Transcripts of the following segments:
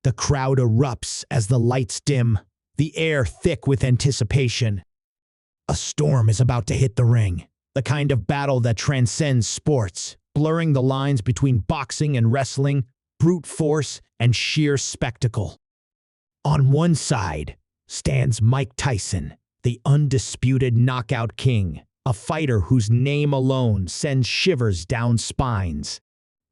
The crowd erupts as the lights dim, the air thick with anticipation. A storm is about to hit the ring, the kind of battle that transcends sports, blurring the lines between boxing and wrestling, brute force and sheer spectacle. On one side stands Mike Tyson, the undisputed knockout king, a fighter whose name alone sends shivers down spines.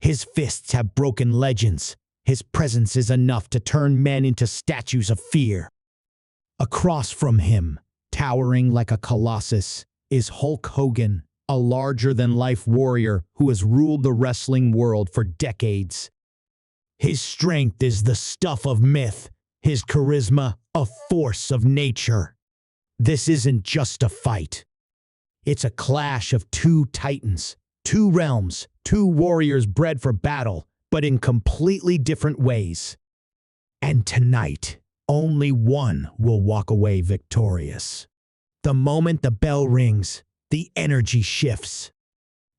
His fists have broken legends. His presence is enough to turn men into statues of fear. Across from him, towering like a colossus, is Hulk Hogan, a larger-than-life warrior who has ruled the wrestling world for decades. His strength is the stuff of myth, his charisma a force of nature. This isn't just a fight. It's a clash of two titans, two realms, two warriors bred for battle, but in completely different ways. And tonight, only one will walk away victorious. The moment the bell rings, the energy shifts.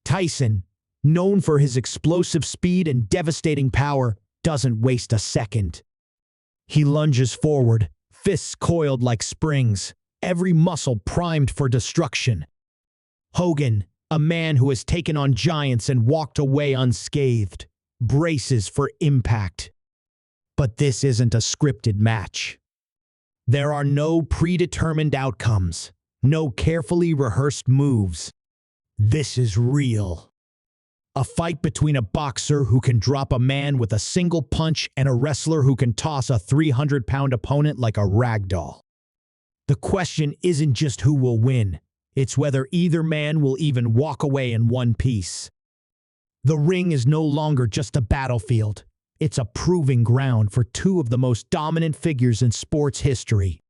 Tyson, known for his explosive speed and devastating power, doesn't waste a second. He lunges forward, fists coiled like springs, every muscle primed for destruction. Hogan, a man who has taken on giants and walked away unscathed, braces for impact. But this isn't a scripted match. There are no predetermined outcomes, no carefully rehearsed moves. This is real. A fight between a boxer who can drop a man with a single punch and a wrestler who can toss a 300-pound opponent like a rag doll. The question isn't just who will win, it's whether either man will even walk away in one piece. The ring is no longer just a battlefield. It's a proving ground for two of the most dominant figures in sports history.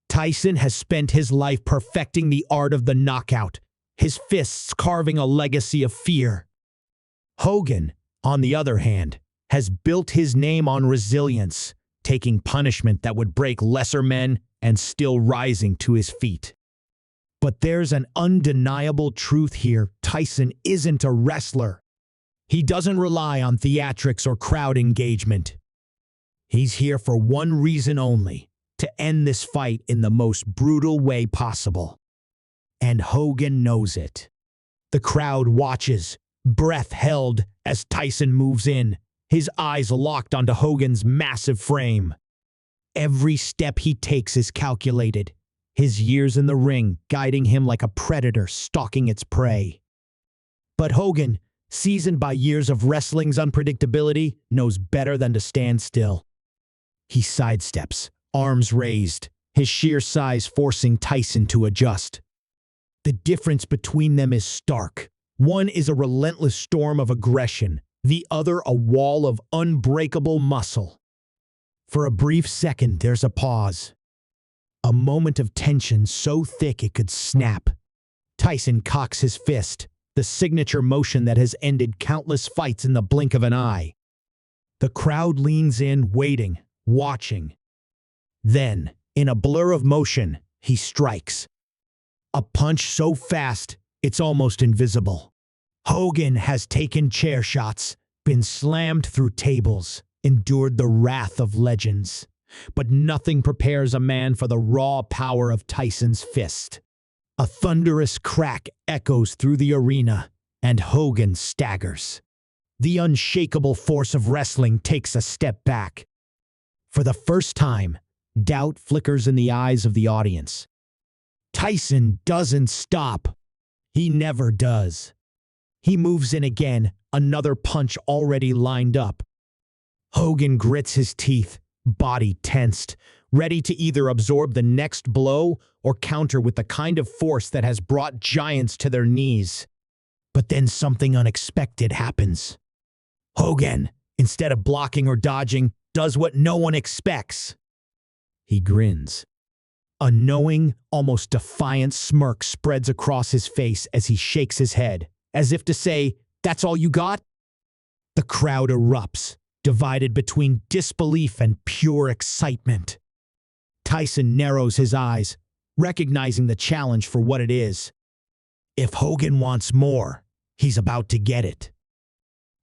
Tyson has spent his life perfecting the art of the knockout, his fists carving a legacy of fear. Hogan, on the other hand, has built his name on resilience, taking punishment that would break lesser men and still rising to his feet. But there's an undeniable truth here. Tyson isn't a wrestler. He doesn't rely on theatrics or crowd engagement. He's here for one reason only, to end this fight in the most brutal way possible. And Hogan knows it. The crowd watches, breath held as Tyson moves in, his eyes locked onto Hogan's massive frame. Every step he takes is calculated, his years in the ring guiding him like a predator stalking its prey. But Hogan, seasoned by years of wrestling's unpredictability, knows better than to stand still. He sidesteps, arms raised, his sheer size forcing Tyson to adjust. The difference between them is stark. One is a relentless storm of aggression, the other a wall of unbreakable muscle. For a brief second, there's a pause. A moment of tension so thick it could snap. Tyson cocks his fist, the signature motion that has ended countless fights in the blink of an eye. The crowd leans in, waiting, watching. Then, in a blur of motion, he strikes. A punch so fast, it's almost invisible. Hogan has taken chair shots, been slammed through tables, endured the wrath of legends. But nothing prepares a man for the raw power of Tyson's fist. A thunderous crack echoes through the arena, and Hogan staggers. The unshakable force of wrestling takes a step back. For the first time, doubt flickers in the eyes of the audience. Tyson doesn't stop. He never does. He moves in again, another punch already lined up. Hogan grits his teeth, body tensed, ready to either absorb the next blow or counter with the kind of force that has brought giants to their knees. But then something unexpected happens. Hogan, instead of blocking or dodging, does what no one expects. He grins. A knowing, almost defiant smirk spreads across his face as he shakes his head, as if to say, "That's all you got?" The crowd erupts, divided between disbelief and pure excitement. Tyson narrows his eyes, recognizing the challenge for what it is. If Hogan wants more, he's about to get it.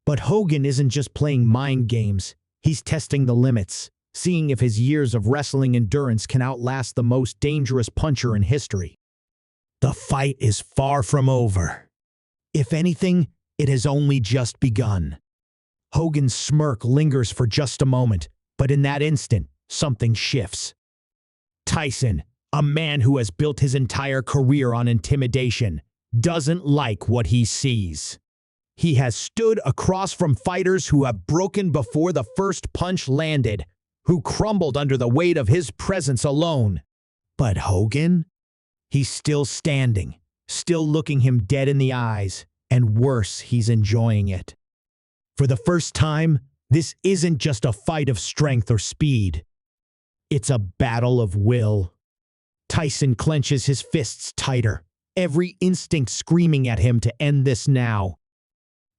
But Hogan isn't just playing mind games, He's testing the limits, seeing if his years of wrestling endurance can outlast the most dangerous puncher in history. The fight is far from over. If anything, it has only just begun. Hogan's smirk lingers for just a moment, but in that instant, something shifts. Tyson, a man who has built his entire career on intimidation, doesn't like what he sees. He has stood across from fighters who have broken before the first punch landed, who crumbled under the weight of his presence alone. But Hogan? He's still standing, still looking him dead in the eyes, and worse, he's enjoying it. For the first time, this isn't just a fight of strength or speed. It's a battle of will. Tyson clenches his fists tighter, every instinct screaming at him to end this now.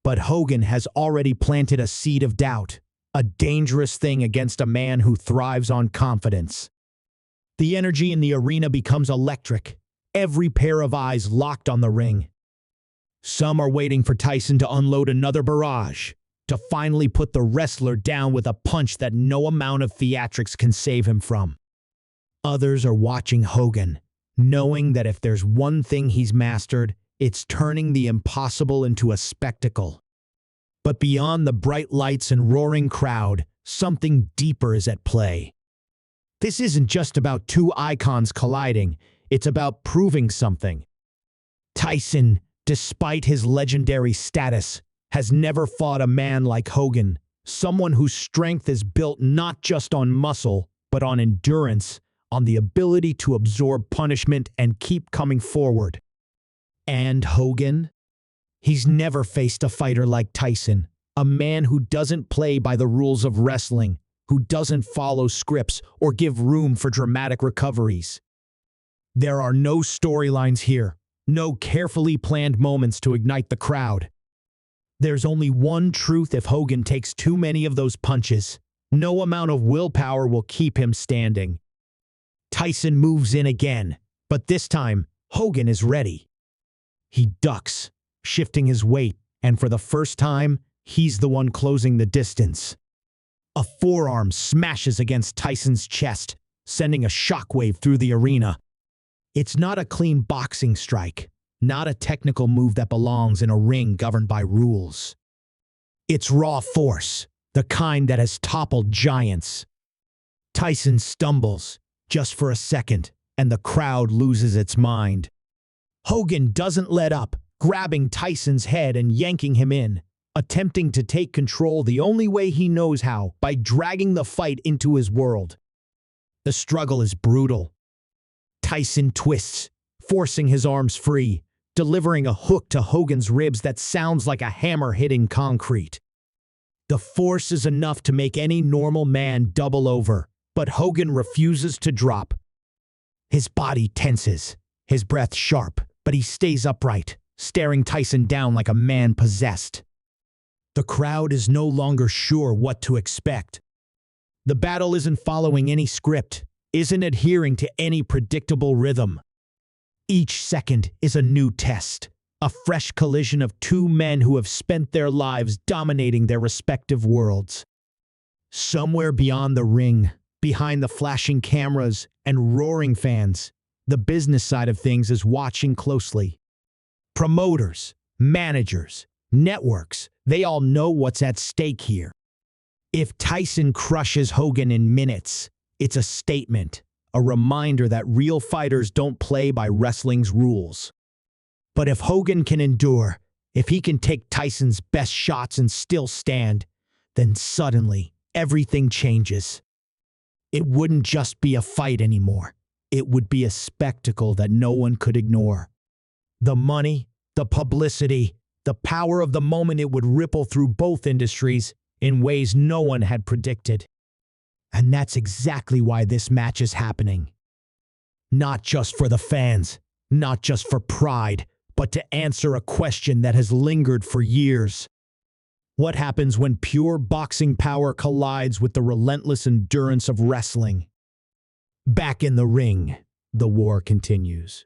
But Hogan has already planted a seed of doubt, a dangerous thing against a man who thrives on confidence. The energy in the arena becomes electric, every pair of eyes locked on the ring. Some are waiting for Tyson to unload another barrage, to finally put the wrestler down with a punch that no amount of theatrics can save him from. Others are watching Hogan, knowing that if there's one thing he's mastered, it's turning the impossible into a spectacle. But beyond the bright lights and roaring crowd, something deeper is at play. This isn't just about two icons colliding, it's about proving something. Tyson, despite his legendary status, has never fought a man like Hogan, someone whose strength is built not just on muscle, but on endurance, on the ability to absorb punishment and keep coming forward. And Hogan? He's never faced a fighter like Tyson, a man who doesn't play by the rules of wrestling, who doesn't follow scripts or give room for dramatic recoveries. There are no storylines here, no carefully planned moments to ignite the crowd. There's only one truth: if Hogan takes too many of those punches, no amount of willpower will keep him standing. Tyson moves in again, but this time, Hogan is ready. He ducks, shifting his weight, and for the first time, he's the one closing the distance. A forearm smashes against Tyson's chest, sending a shockwave through the arena. It's not a clean boxing strike, not a technical move that belongs in a ring governed by rules. It's raw force, the kind that has toppled giants. Tyson stumbles, just for a second, and the crowd loses its mind. Hogan doesn't let up, grabbing Tyson's head and yanking him in, attempting to take control the only way he knows how, by dragging the fight into his world. The struggle is brutal. Tyson twists, forcing his arms free, delivering a hook to Hogan's ribs that sounds like a hammer hitting concrete. The force is enough to make any normal man double over, but Hogan refuses to drop. His body tenses, his breath sharp, but he stays upright, staring Tyson down like a man possessed. The crowd is no longer sure what to expect. The battle isn't following any script, isn't adhering to any predictable rhythm. Each second is a new test, a fresh collision of two men who have spent their lives dominating their respective worlds. Somewhere beyond the ring, behind the flashing cameras and roaring fans, the business side of things is watching closely. Promoters, managers, networks, they all know what's at stake here. If Tyson crushes Hogan in minutes, it's a statement, a reminder that real fighters don't play by wrestling's rules. But if Hogan can endure, if he can take Tyson's best shots and still stand, then suddenly everything changes. It wouldn't just be a fight anymore. It would be a spectacle that no one could ignore. The money, the publicity, the power of the moment, it would ripple through both industries in ways no one had predicted. And that's exactly why this match is happening. Not just for the fans, not just for pride, but to answer a question that has lingered for years. What happens when pure boxing power collides with the relentless endurance of wrestling? Back in the ring, the war continues.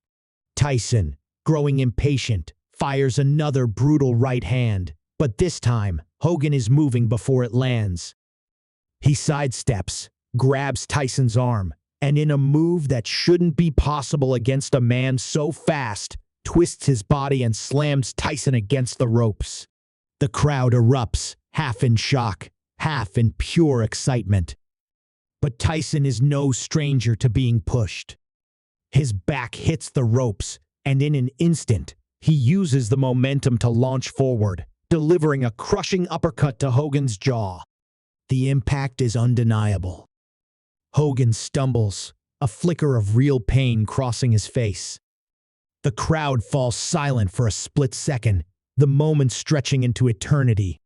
Tyson, growing impatient, fires another brutal right hand, but this time, Hogan is moving before it lands. He sidesteps, grabs Tyson's arm, and in a move that shouldn't be possible against a man so fast, twists his body and slams Tyson against the ropes. The crowd erupts, half in shock, half in pure excitement. But Tyson is no stranger to being pushed. His back hits the ropes, and in an instant, he uses the momentum to launch forward, delivering a crushing uppercut to Hogan's jaw. The impact is undeniable. Hogan stumbles, a flicker of real pain crossing his face. The crowd falls silent for a split second, the moment stretching into eternity.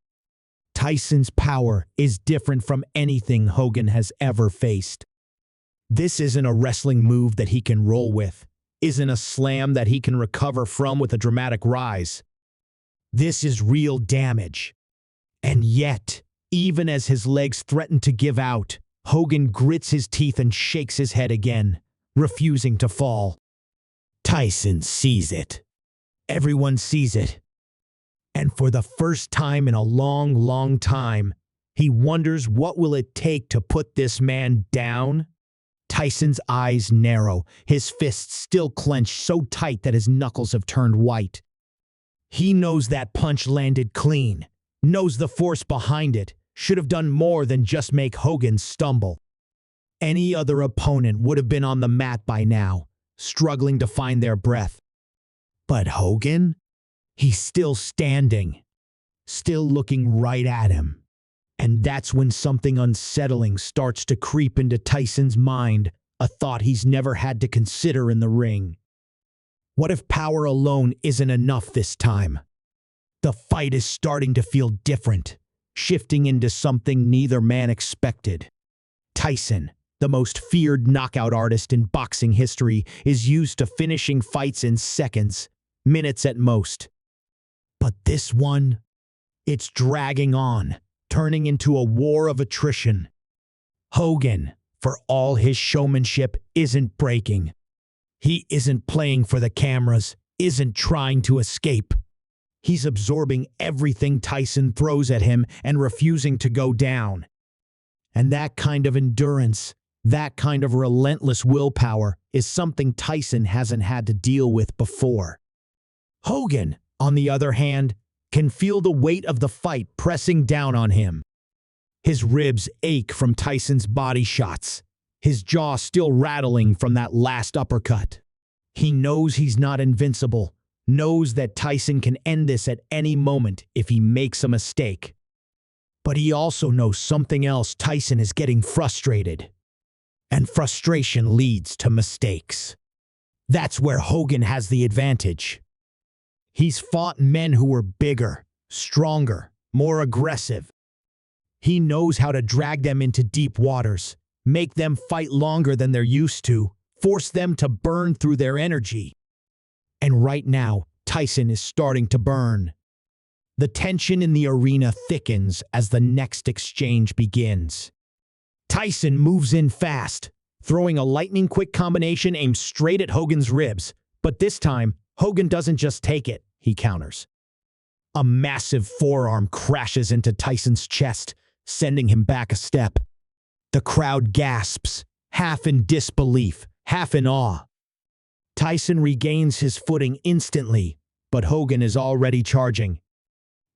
Tyson's power is different from anything Hogan has ever faced. This isn't a wrestling move that he can roll with, isn't a slam that he can recover from with a dramatic rise. This is real damage. And yet, even as his legs threaten to give out, Hogan grits his teeth and shakes his head again, refusing to fall. Tyson sees it. Everyone sees it. And for the first time in a long, long time, he wonders what will it take to put this man down? Tyson's eyes narrow, his fists still clenched so tight that his knuckles have turned white. He knows that punch landed clean, knows the force behind it, should have done more than just make Hogan stumble. Any other opponent would have been on the mat by now, struggling to find their breath. But Hogan? He's still standing, still looking right at him. And that's when something unsettling starts to creep into Tyson's mind, a thought he's never had to consider in the ring. What if power alone isn't enough this time? The fight is starting to feel different, shifting into something neither man expected. Tyson, the most feared knockout artist in boxing history, is used to finishing fights in seconds, minutes at most. But this one, it's dragging on, turning into a war of attrition. Hogan, for all his showmanship, isn't breaking. He isn't playing for the cameras, isn't trying to escape. He's absorbing everything Tyson throws at him and refusing to go down. And that kind of endurance, that kind of relentless willpower, is something Tyson hasn't had to deal with before. Hogan, on the other hand, can feel the weight of the fight pressing down on him. His ribs ache from Tyson's body shots, his jaw still rattling from that last uppercut. He knows he's not invincible, knows that Tyson can end this at any moment if he makes a mistake. But he also knows something else. Tyson is getting frustrated. And frustration leads to mistakes. That's where Hogan has the advantage. He's fought men who were bigger, stronger, more aggressive. He knows how to drag them into deep waters, make them fight longer than they're used to, force them to burn through their energy. And right now, Tyson is starting to burn. The tension in the arena thickens as the next exchange begins. Tyson moves in fast, throwing a lightning-quick combination aimed straight at Hogan's ribs. But this time, Hogan doesn't just take it, he counters. A massive forearm crashes into Tyson's chest, sending him back a step. The crowd gasps, half in disbelief, half in awe. Tyson regains his footing instantly, but Hogan is already charging.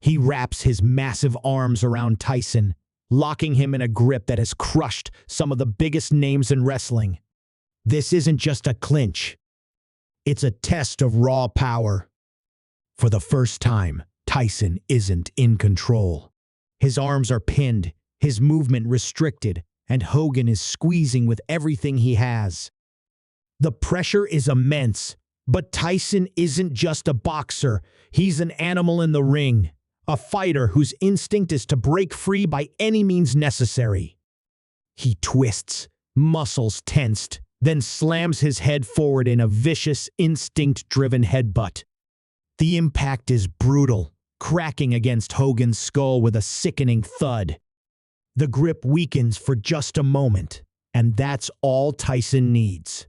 He wraps his massive arms around Tyson, locking him in a grip that has crushed some of the biggest names in wrestling. This isn't just a clinch. It's a test of raw power. For the first time, Tyson isn't in control. His arms are pinned, his movement restricted, and Hogan is squeezing with everything he has. The pressure is immense, but Tyson isn't just a boxer. He's an animal in the ring, a fighter whose instinct is to break free by any means necessary. He twists, muscles tensed, then slams his head forward in a vicious, instinct-driven headbutt. The impact is brutal, cracking against Hogan's skull with a sickening thud. The grip weakens for just a moment, and that's all Tyson needs.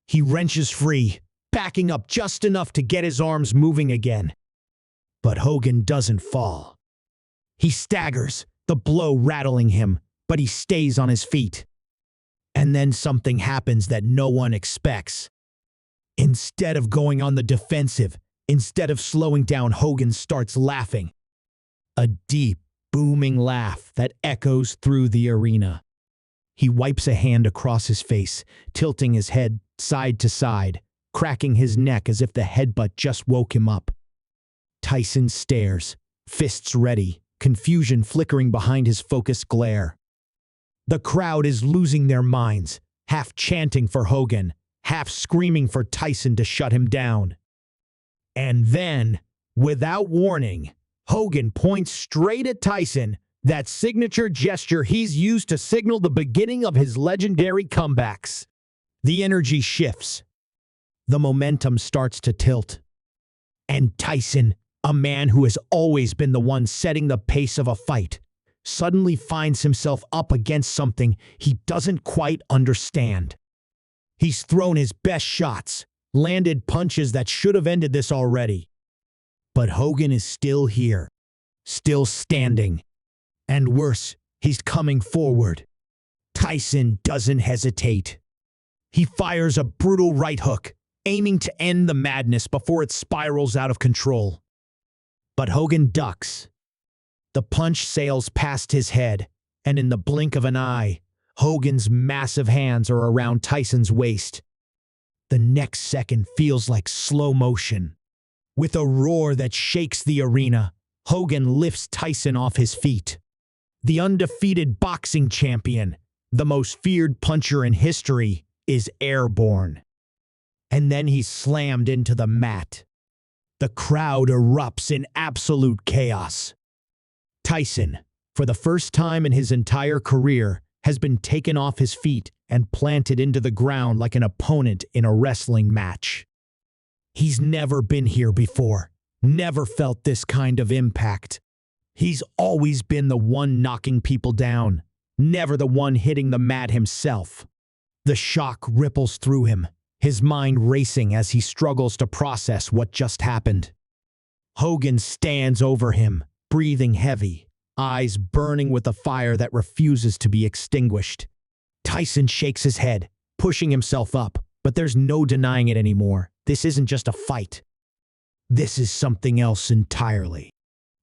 He wrenches free, backing up just enough to get his arms moving again. But Hogan doesn't fall. He staggers, the blow rattling him, but he stays on his feet. And then something happens that no one expects. Instead of going on the defensive, instead of slowing down, Hogan starts laughing. A deep, booming laugh that echoes through the arena. He wipes a hand across his face, tilting his head side to side, cracking his neck as if the headbutt just woke him up. Tyson stares, fists ready, confusion flickering behind his focused glare. The crowd is losing their minds, half chanting for Hogan, half screaming for Tyson to shut him down. And then, without warning, Hogan points straight at Tyson, that signature gesture he's used to signal the beginning of his legendary comebacks. The energy shifts. The momentum starts to tilt. And Tyson, a man who has always been the one setting the pace of a fight, suddenly finds himself up against something he doesn't quite understand. He's thrown his best shots, landed punches that should have ended this already. But Hogan is still here, still standing. And worse, he's coming forward. Tyson doesn't hesitate. He fires a brutal right hook, aiming to end the madness before it spirals out of control. But Hogan ducks. The punch sails past his head, and in the blink of an eye, Hogan's massive hands are around Tyson's waist. The next second feels like slow motion. With a roar that shakes the arena, Hogan lifts Tyson off his feet. The undefeated boxing champion, the most feared puncher in history, is airborne. And then he's slammed into the mat. The crowd erupts in absolute chaos. Tyson, for the first time in his entire career, has been taken off his feet and planted into the ground like an opponent in a wrestling match. He's never been here before, never felt this kind of impact. He's always been the one knocking people down, never the one hitting the mat himself. The shock ripples through him, his mind racing as he struggles to process what just happened. Hogan stands over him, breathing heavy, eyes burning with a fire that refuses to be extinguished. Tyson shakes his head, pushing himself up, but there's no denying it anymore. This isn't just a fight. This is something else entirely.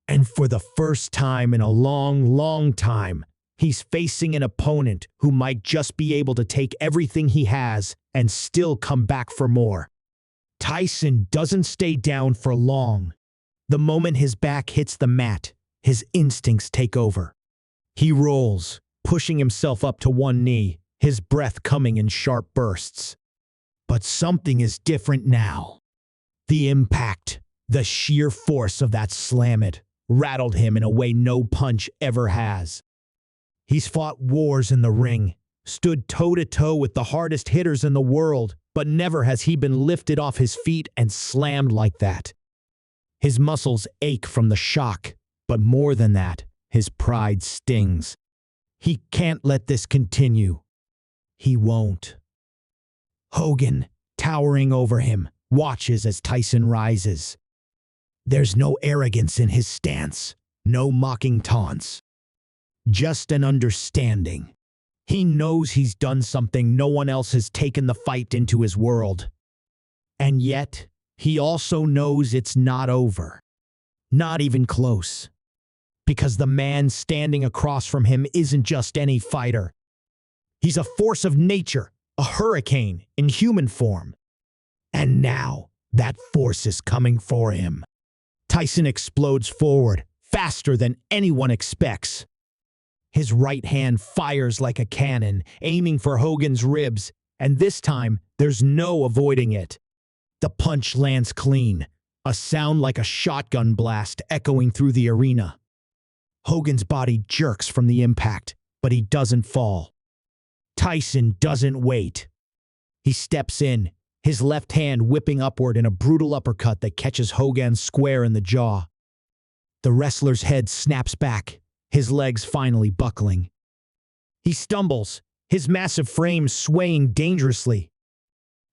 And for the first time in a long, long time, he's facing an opponent who might just be able to take everything he has and still come back for more. Tyson doesn't stay down for long. The moment his back hits the mat, his instincts take over. He rolls, pushing himself up to one knee, his breath coming in sharp bursts. But something is different now. The impact, the sheer force of that slam rattled him in a way no punch ever has. He's fought wars in the ring, stood toe-to-toe with the hardest hitters in the world, but never has he been lifted off his feet and slammed like that. His muscles ache from the shock, but more than that, his pride stings. He can't let this continue. He won't. Hogan, towering over him, watches as Tyson rises. There's no arrogance in his stance, no mocking taunts. Just an understanding. He knows he's done something no one else has taken the fight into his world. And yet, he also knows it's not over. Not even close. Because the man standing across from him isn't just any fighter. He's a force of nature, a hurricane in human form. And now, that force is coming for him. Tyson explodes forward, faster than anyone expects. His right hand fires like a cannon, aiming for Hogan's ribs, and this time, there's no avoiding it. The punch lands clean, a sound like a shotgun blast echoing through the arena. Hogan's body jerks from the impact, but he doesn't fall. Tyson doesn't wait. He steps in, his left hand whipping upward in a brutal uppercut that catches Hogan square in the jaw. The wrestler's head snaps back, his legs finally buckling. He stumbles, his massive frame swaying dangerously.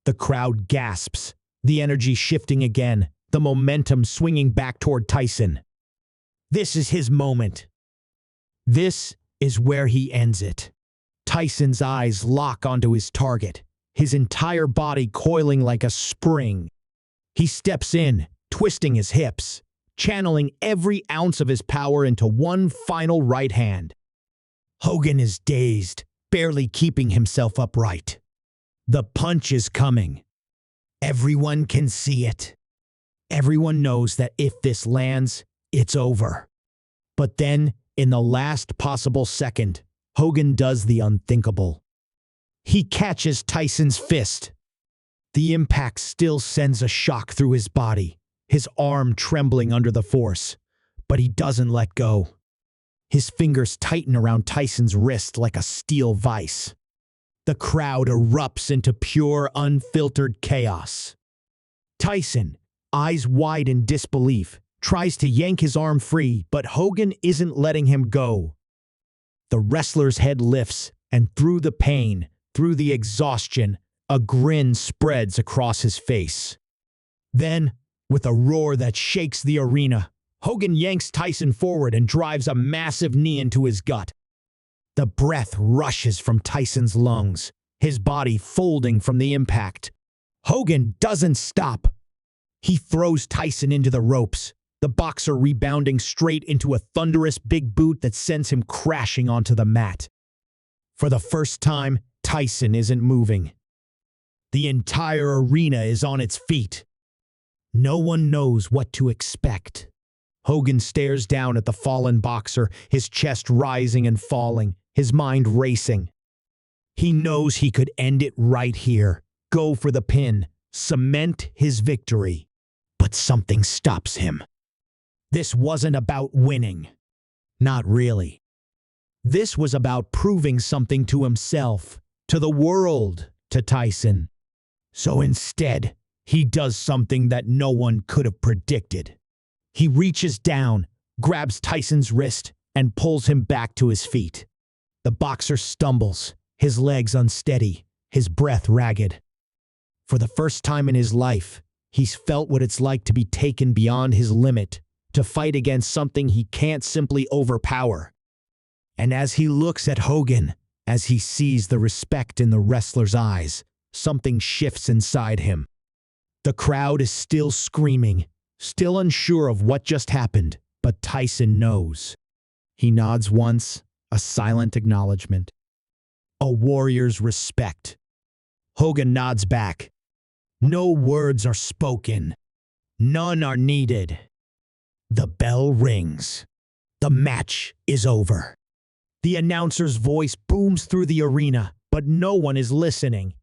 The crowd gasps, the energy shifting again, the momentum swinging back toward Tyson. This is his moment. This is where he ends it. Tyson's eyes lock onto his target, his entire body coiling like a spring. He steps in, twisting his hips, channeling every ounce of his power into one final right hand. Hogan is dazed, barely keeping himself upright. The punch is coming. Everyone can see it. Everyone knows that if this lands, it's over. But then, in the last possible second, Hogan does the unthinkable. He catches Tyson's fist. The impact still sends a shock through his body, his arm trembling under the force, but he doesn't let go. His fingers tighten around Tyson's wrist like a steel vice. The crowd erupts into pure, unfiltered chaos. Tyson, eyes wide in disbelief, tries to yank his arm free, but Hogan isn't letting him go. The wrestler's head lifts, and through the pain, through the exhaustion, a grin spreads across his face. Then, with a roar that shakes the arena, Hogan yanks Tyson forward and drives a massive knee into his gut. The breath rushes from Tyson's lungs, his body folding from the impact. Hogan doesn't stop. He throws Tyson into the ropes, the boxer rebounding straight into a thunderous big boot that sends him crashing onto the mat. For the first time, Tyson isn't moving. The entire arena is on its feet. No one knows what to expect. Hogan stares down at the fallen boxer, his chest rising and falling, his mind racing. He knows he could end it right here, go for the pin, cement his victory. But something stops him. This wasn't about winning. Not really. This was about proving something to himself, to the world, to Tyson. So instead, he does something that no one could have predicted. He reaches down, grabs Tyson's wrist, and pulls him back to his feet. The boxer stumbles, his legs unsteady, his breath ragged. For the first time in his life, he's felt what it's like to be taken beyond his limit, to fight against something he can't simply overpower. And as he looks at Hogan, as he sees the respect in the wrestler's eyes, something shifts inside him. The crowd is still screaming, still unsure of what just happened, but Tyson knows. He nods once, a silent acknowledgement. A warrior's respect. Hogan nods back. No words are spoken. None are needed. The bell rings. The match is over. The announcer's voice booms through the arena, but no one is listening.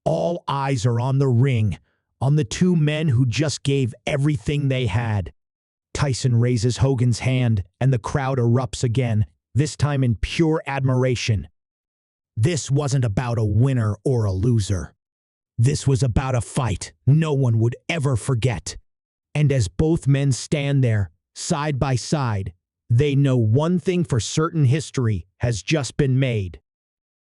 All eyes are on the ring, on the two men who just gave everything they had. Tyson raises Hogan's hand, and the crowd erupts again, this time in pure admiration. This wasn't about a winner or a loser. This was about a fight no one would ever forget. And as both men stand there, side by side, they know one thing for certain: history has just been made.